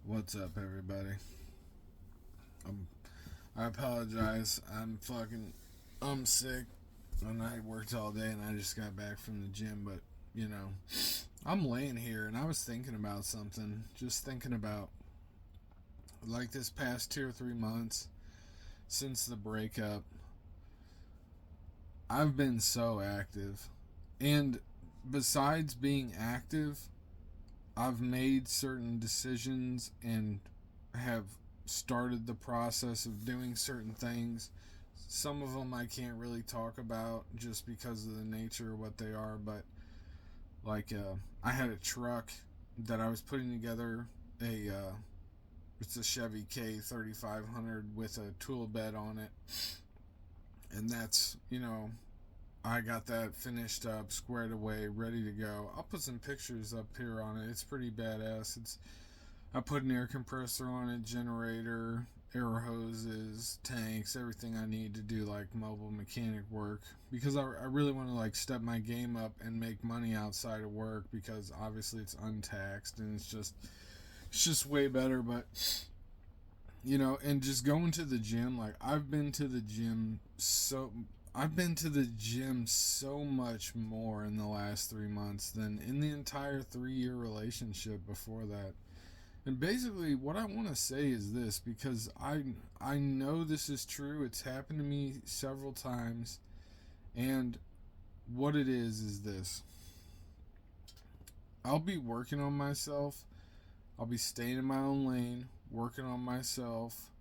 What's up, everybody? Um, I apologize. I'm sick, and I worked all day, and I just got back from the gym. But you know, I'm laying here, and I was thinking about something. Just thinking about like this past 2 or 3 months since the breakup. I've been so active, and besides being active, I've made certain decisions and have started the process of doing certain things. Some of them I can't really talk about just because of the nature of what they are, but I had a truck that I was putting together. It's a Chevy K 3500 with a tool bed on it, and I got that finished up, squared away, ready to go. I'll put some pictures up here on it. It's pretty badass. I put an air compressor on it, generator, air hoses, tanks, everything I need to do like mobile mechanic work, because I really want to like step my game up and make money outside of work, because obviously it's untaxed and it's just way better. But and just going to the gym, like I've been to the gym so much more in the last 3 months than in the entire 3 year relationship before that. And basically, what I want to say is this, because I know this is true. It's happened to me several times, and what it is this: I'll be working on myself. I'll be staying in my own lane, working on myself,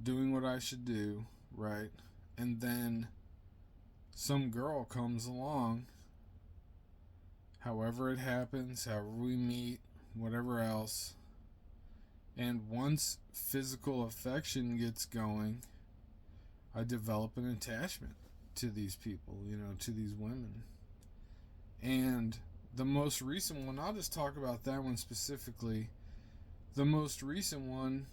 doing what I should do, right? And then some girl comes along, however it happens, however we meet, whatever else. And once physical affection gets going, I develop an attachment to these people, to these women. And the most recent one, I'll just talk about that one specifically. The most recent one,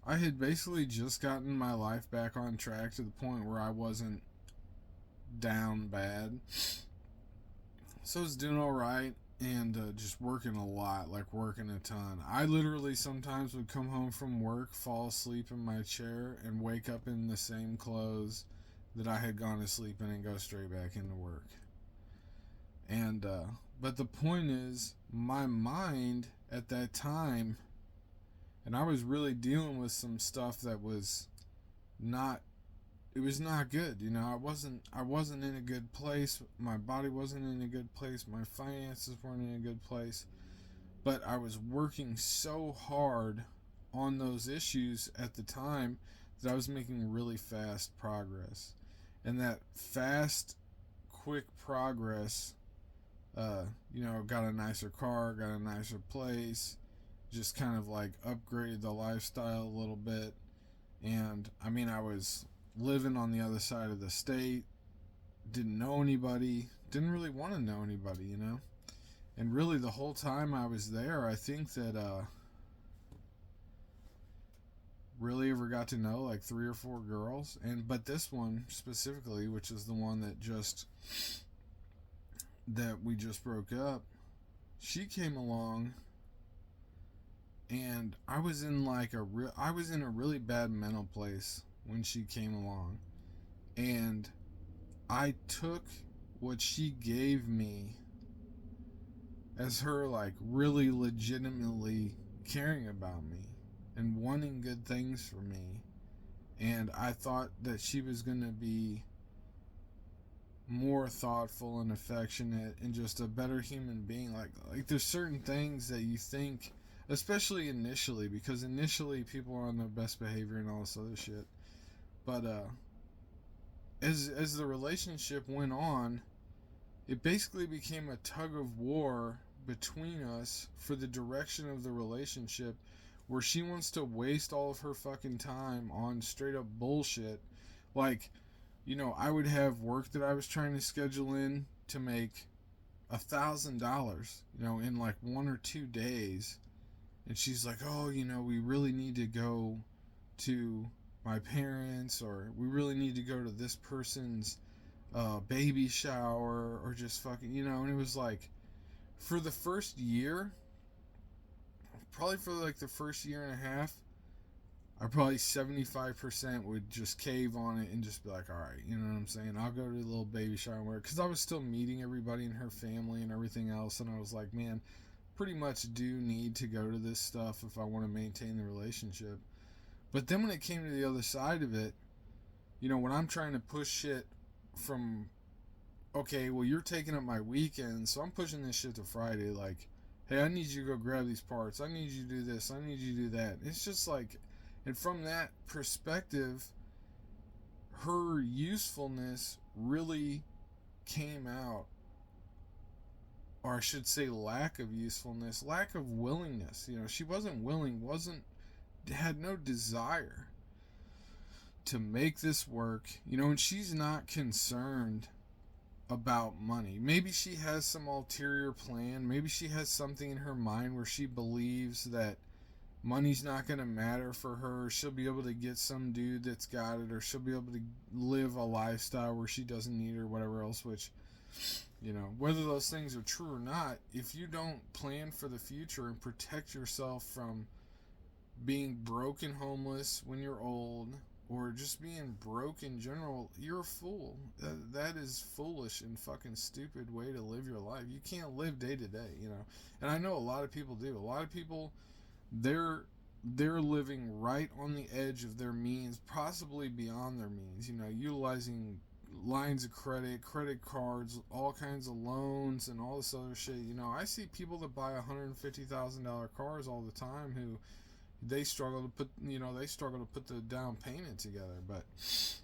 I had basically just gotten my life back on track to the point where I wasn't down bad. So I was doing all right, and just working a lot, like working a ton. I literally sometimes would come home from work, fall asleep in my chair, and wake up in the same clothes that I had gone to sleep in and go straight back into work. And, but the point is, my mind at that time, and I was really dealing with some stuff that was not it was not good. I wasn't in a good place. My body wasn't in a good place. My finances weren't in a good place. But I was working so hard on those issues at the time that I was making really fast progress. And that fast, quick progress, got a nicer car, got a nicer place, just kind of like upgraded the lifestyle a little bit. And I was living on the other side of the state, didn't know anybody, didn't really want to know anybody. And really, the whole time I was there, I think that really ever got to know like 3 or 4 girls. But this one specifically, which is the one that we just broke up, she came along, and I was in a really bad mental place when she came along. And I took what she gave me as her like really legitimately caring about me and wanting good things for me. And I thought that she was going to be more thoughtful and affectionate and just a better human being. Like there's certain things that you think, especially initially, because initially people are on their best behavior and all this other shit. But as the relationship went on, it basically became a tug of war between us for the direction of the relationship, where she wants to waste all of her fucking time on straight up bullshit. Like, I would have work that I was trying to schedule in to make $1,000, in like 1 or 2 days. And she's like, oh, we really need to go to my parents, or we really need to go to this person's baby shower, or just fucking, and it was like, for the first year, probably for like the first year and a half, I probably 75% would just cave on it and just be like, all right, you know what I'm saying? I'll go to the little baby shower and wear, because I was still meeting everybody in her family and everything else, and I was like, man, pretty much do need to go to this stuff if I want to maintain the relationship. But then when it came to the other side of it, when I'm trying to push shit from, okay, well, you're taking up my weekend, so I'm pushing this shit to Friday, like, hey, I need you to go grab these parts. I need you to do this. I need you to do that. It's just like, and from that perspective, her usefulness really came out, or I should say lack of usefulness, lack of willingness. She wasn't willing, had no desire to make this work, and she's not concerned about money. Maybe she has some ulterior plan. Maybe she has something in her mind where she believes that money's not going to matter for her. She'll be able to get some dude that's got it, or she'll be able to live a lifestyle where she doesn't need it or whatever else, which, whether those things are true or not, if you don't plan for the future and protect yourself from being broke and homeless when you're old, or just being broke in general, you're a fool. That is foolish and fucking stupid way to live your life. You can't live day to day, And I know a lot of people do. A lot of people, they're living right on the edge of their means, possibly beyond their means, utilizing lines of credit cards, all kinds of loans, and all this other shit. I see people that buy $150,000 cars all the time who they struggle to put the down payment together. But it's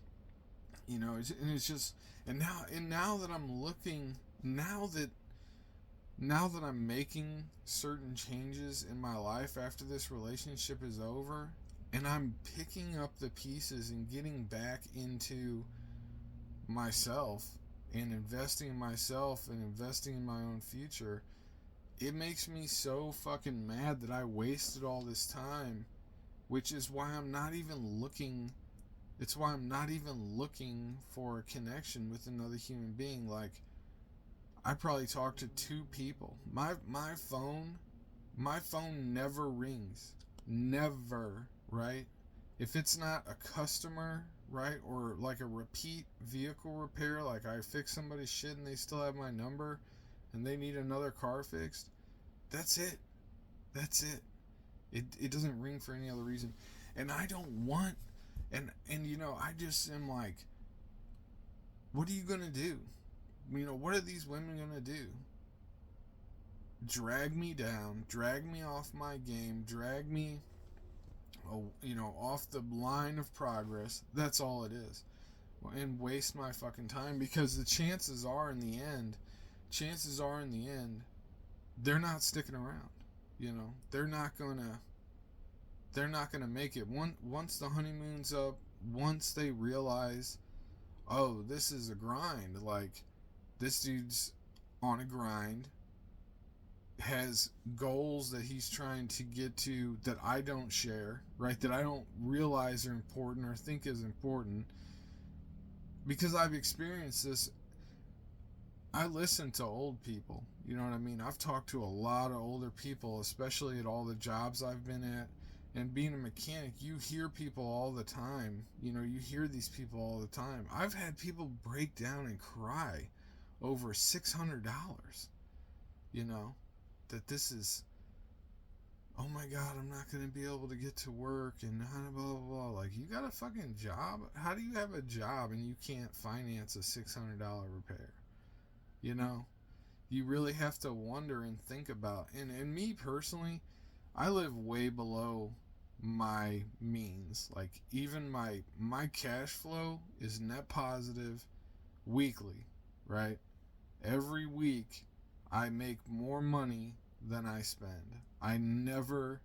just, and now that I'm looking, now that I'm making certain changes in my life after this relationship is over, and I'm picking up the pieces and getting back into myself and investing in myself and investing in my own future, it makes me so fucking mad that I wasted all this time, which is why I'm not even looking. It's why I'm not even looking for a connection with another human being. Like, I probably talked to 2 people. My phone never rings. Never, right? If it's not a customer, right, or like a repeat vehicle repair, like I fix somebody's shit and they still have my number and they need another car fixed, that's it. It doesn't ring for any other reason. And I don't want, and I just am like, what are you gonna do? What are these women gonna do? Drag me down, drag me off my game, drag me off the line of progress. That's all it is. And waste my fucking time, because the chances are in the end, they're not sticking around. They're not gonna make it. Once the honeymoon's up, once they realize, oh, this is a grind, like, this dude's on a grind, has goals that he's trying to get to that I don't share, right, that I don't realize are important or think is important, because I've experienced this. I listen to old people, you know what I mean? I've talked to a lot of older people, especially at all the jobs I've been at. And being a mechanic, you hear people all the time. You hear these people all the time. I've had people break down and cry over $600. That this is, oh my God, I'm not going to be able to get to work and blah, blah, blah. Like, you got a fucking job? How do you have a job and you can't finance a $600 repair? You really have to wonder and think about. And me personally, I live way below my means. Like, even my cash flow is net positive weekly, right? Every week I make more money than I spend. I never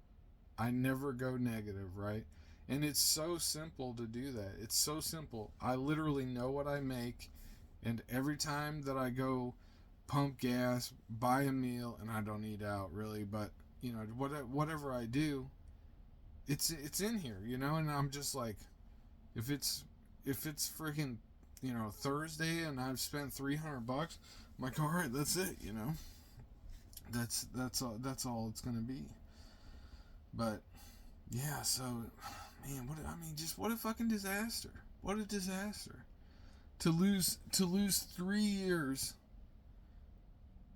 go negative, right? And it's so simple to do that. It's so simple. I literally know what I make, and every time that I go pump gas, buy a meal, and I don't eat out really, but whatever I do, it's in here, and I'm just like, if it's freaking Thursday and I've spent $300, I'm like, all right, that's it, that's all it's gonna be. But yeah, so man, what a fucking disaster. What a disaster. To lose 3 years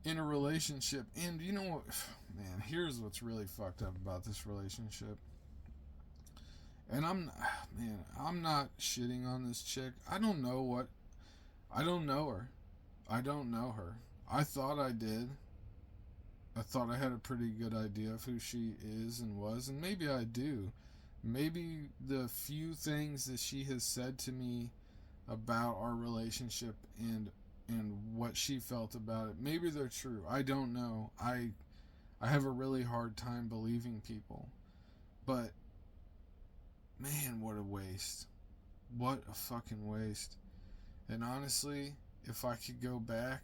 in a relationship. And you know what, man, here's what's really fucked up about this relationship. And I'm not shitting on this chick. I don't know her. I don't know her. I thought I did. I thought I had a pretty good idea of who she is and was, and maybe I do. Maybe the few things that she has said to me about our relationship and what she felt about it, maybe they're true. I don't know. I have a really hard time believing people. But man, what a waste. What a fucking waste. And honestly, if I could go back,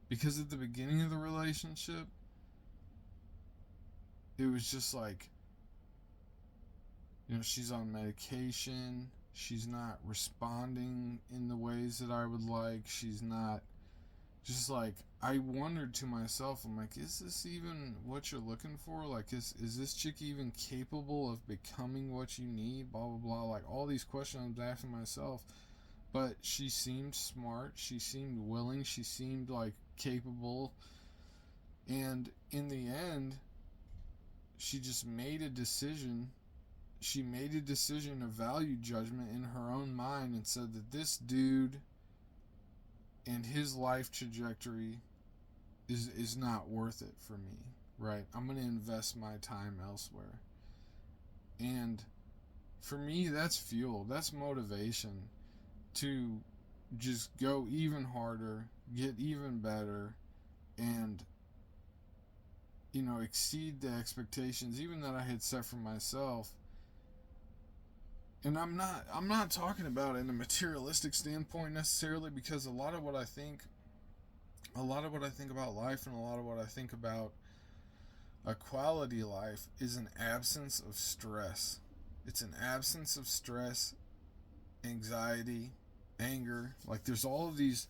because at the beginning of the relationship, it was just like, she's on medication. She's not responding in the ways that I would like. She's not, just like, I wondered to myself, I'm like, is this even what you're looking for? Like, is this chick even capable of becoming what you need? Blah, blah, blah. Like, all these questions I'm asking myself. But she seemed smart. She seemed willing. She seemed like capable. And in the end, she just made a decision. She made a decision, a value judgment in her own mind, and said that this dude and his life trajectory is not worth it for me, right? I'm going to invest my time elsewhere. And for me, that's fuel. That's motivation to just go even harder, get even better, and exceed the expectations even that I had set for myself. And I'm not talking about in a materialistic standpoint necessarily, because a lot of what I think about life, and a lot of what I think about a quality life, is an absence of stress. It's an absence of stress, anxiety, anger. Like, there's all of these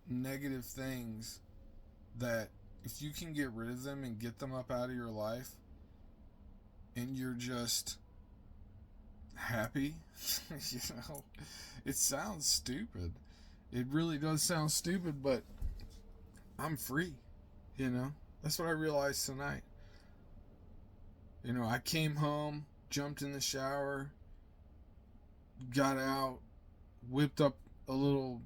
negative things that, if you can get rid of them and get them up out of your life, and you're just happy, it sounds stupid. It really does sound stupid, but I'm free. That's what I realized tonight. I came home, jumped in the shower, got out, whipped up a little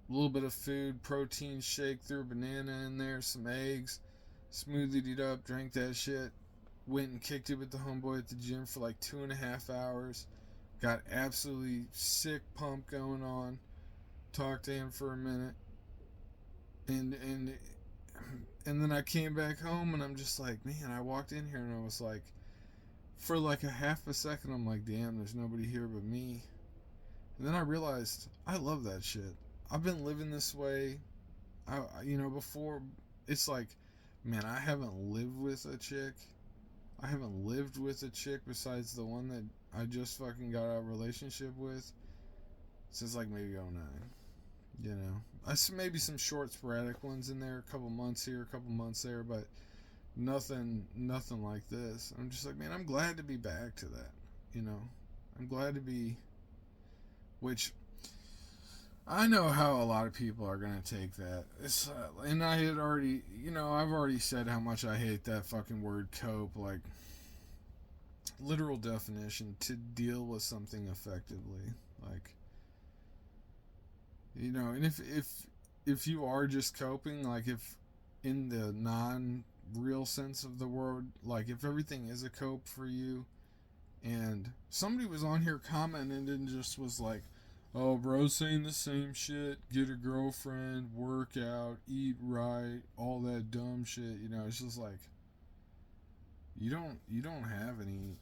bit of food, protein shake, threw a banana in there, some eggs, smoothied it up, drank that shit, went and kicked it with the homeboy at the gym for like 2.5 hours, got absolutely sick pump going on, talked to him for a minute, and then I came back home, and I'm just like, man, I walked in here and I was like, for like a half a second, I'm like, damn, there's nobody here but me. And then I realized I love that shit. I've been living this way. Before, it's like, man, I haven't lived with a chick. I haven't lived with a chick besides the one that I just fucking got out of a relationship with since like maybe '09. I maybe some short sporadic ones in there, a couple months here, a couple months there, but nothing like this. I'm just like, man, I'm glad to be back to that. I'm glad to be, which I know how a lot of people are gonna take that. And I had already, I've already said how much I hate that fucking word cope. Like, literal definition, to deal with something effectively. Like, and if you are just coping, like, if in the non real sense of the word, like, if everything is a cope for you, and somebody was on here commenting and just was like, oh, bro, saying the same shit. Get a girlfriend, work out, eat right, all that dumb shit. It's just like, you don't have any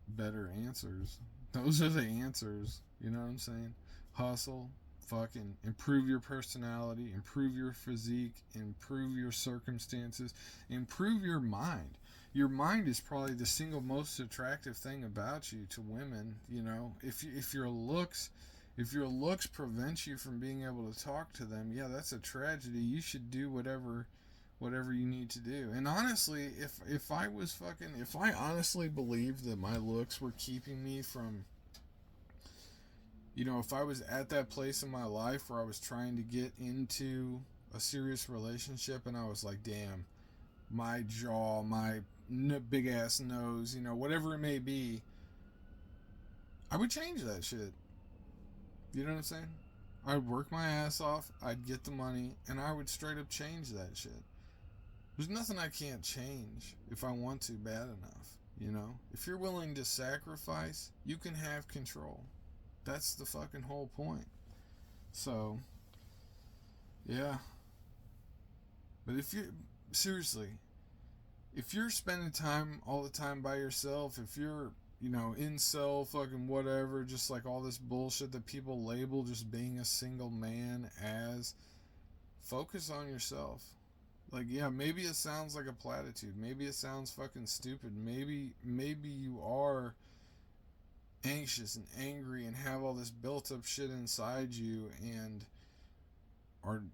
better answers. Those are the answers. You know what I'm saying? Hustle, fucking improve your personality, improve your physique, improve your circumstances, improve your mind. Your mind is probably the single most attractive thing about you to women. If your looks prevent you from being able to talk to them, yeah, that's a tragedy. You should do whatever whatever you need to do. And honestly, if I honestly believed that my looks were keeping me from, if I was at that place in my life where I was trying to get into a serious relationship and I was like, damn, my jaw, my big ass nose, whatever it may be, I would change that shit. You know what I'm saying? I'd work my ass off, I'd get the money, and I would straight up change that shit. There's nothing I can't change if I want to bad enough. If you're willing to sacrifice, you can have control. That's the fucking whole point. So, yeah. But seriously, if you're spending time all the time by yourself, if you're, incel, fucking whatever, just like all this bullshit that people label just being a single man as, focus on yourself. Like, yeah, maybe it sounds like a platitude. Maybe it sounds fucking stupid. Maybe you are anxious and angry and have all this built up shit inside you and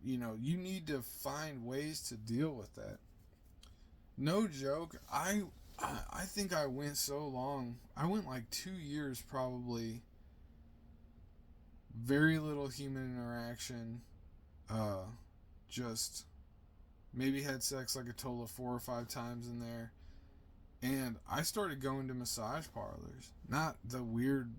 you need to find ways to deal with that. No joke, I think I went so long. I went like 2 years probably. Very little human interaction. Just maybe had sex like a total of 4 or 5 times in there. And I started going to massage parlors. Not the weird,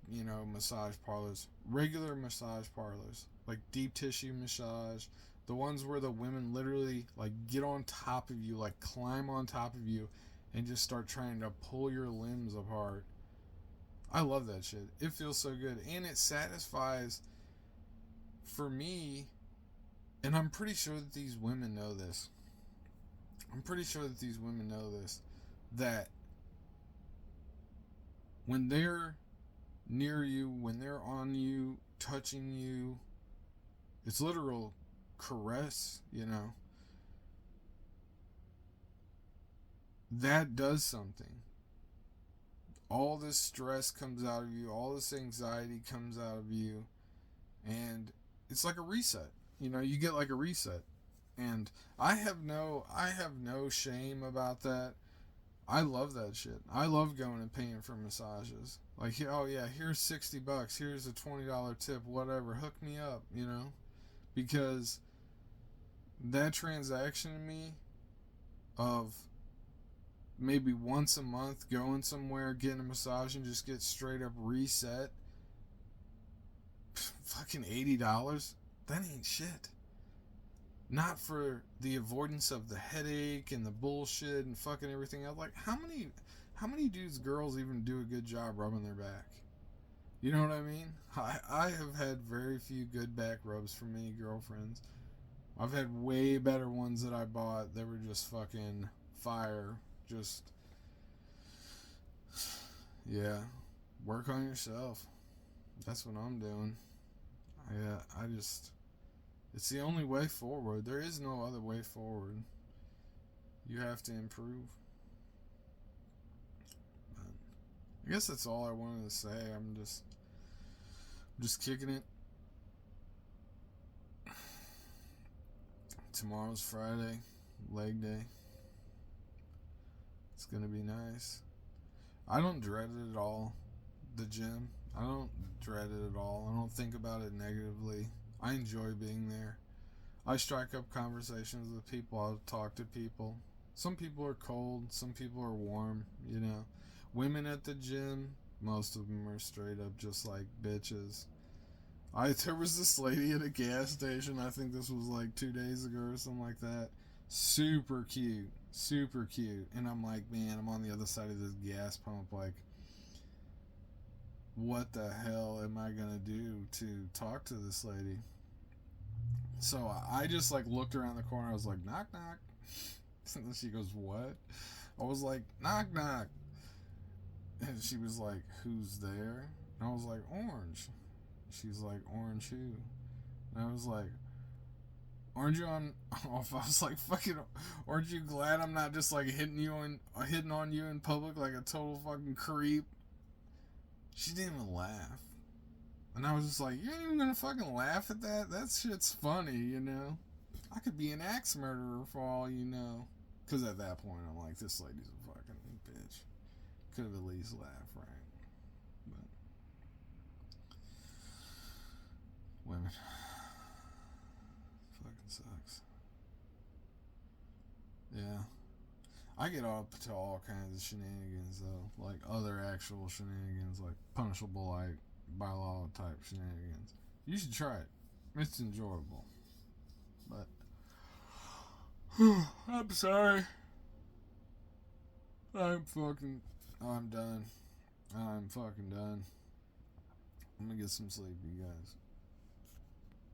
massage parlors. Regular massage parlors. Like deep tissue massage. The ones where the women literally like get on top of you, like climb on top of you and just start trying to pull your limbs apart. I love that shit. It feels so good. And it satisfies, for me, and I'm pretty sure that these women know this. That when they're near you, when they're on you, touching you, it's literal caress, that does something. All this stress comes out of you, all this anxiety comes out of you, and it's like a reset. You get like a reset. And I have no shame about that. I love that shit. I love going and paying for massages. Like, oh yeah, here's $60. Here's a $20 tip. Whatever. Hook me up. Because that transaction to me of maybe once a month going somewhere, getting a massage, and just get straight up reset. Fucking $80. That ain't shit. Not for the avoidance of the headache and the bullshit and fucking everything else. Like, how many dudes, girls even do a good job rubbing their back? You know what I mean? I have had very few good back rubs from any girlfriends. I've had way better ones that I bought that were just fucking fire. Just, yeah, work on yourself. That's what I'm doing. It's the only way forward. There is no other way forward. You have to improve. But I guess that's all I wanted to say. I'm just kicking it. Tomorrow's Friday, leg day. It's gonna be nice. I don't dread it at all. The gym. I don't dread it at all. I don't think about it negatively. I enjoy being there. I strike up conversations with people. I'll talk to people. Some people are cold. Some people are warm. Women at the gym, most of them are straight up just like bitches. There was this lady at a gas station. I think this was like 2 days ago or something like that. Super cute. And I'm like, man, I'm on the other side of this gas pump. Like, what the hell am I gonna do to talk to this lady? So I just like looked around the corner. I was like, knock knock. And then she goes, what? I was like, knock knock. And she was like, who's there? And I was like, Orange. She's like, Orange who? And I was like, aren't you on off? I was like, fucking, aren't you glad I'm not just like hitting on you in public like a total fucking creep? She didn't even laugh. And I was just like, you ain't even gonna fucking laugh at that? That shit's funny, I could be an axe murderer for all you know. Because at that point, I'm like, this lady's a fucking bitch. Could have at least laughed, right? But women fucking sucks. Yeah. I get up to all kinds of shenanigans, though. Like other actual shenanigans, like punishable, like by law type shenanigans. You should try it. It's enjoyable. But I'm sorry. I'm done. I'm fucking done. I'm gonna get some sleep, you guys.